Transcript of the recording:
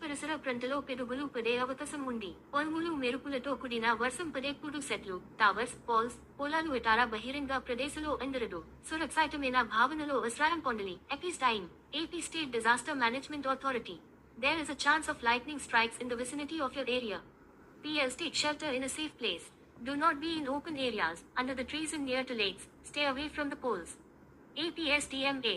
పరిసర ప్రాంతాల్లో పిడుగులు పడే అవకాశం ఉంది. ఉరుములు మెరుపులతో కూడిన వర్షం పడేప్పుడు సెట్లు, టవర్స్, పోల్స్, పొలాలు ఇతర బహిరంగ ప్రదేశాల్లో అందరూ సురక్షితమైన భావనలో ఆశ్రయం పొందాలి. Time AP State Disaster Management Authority. There is a chance of lightning strikes in the vicinity of your area. PS Take shelter in a safe place. Do not be in open areas, under the trees and near to lakes. Stay away from the poles. APSDMA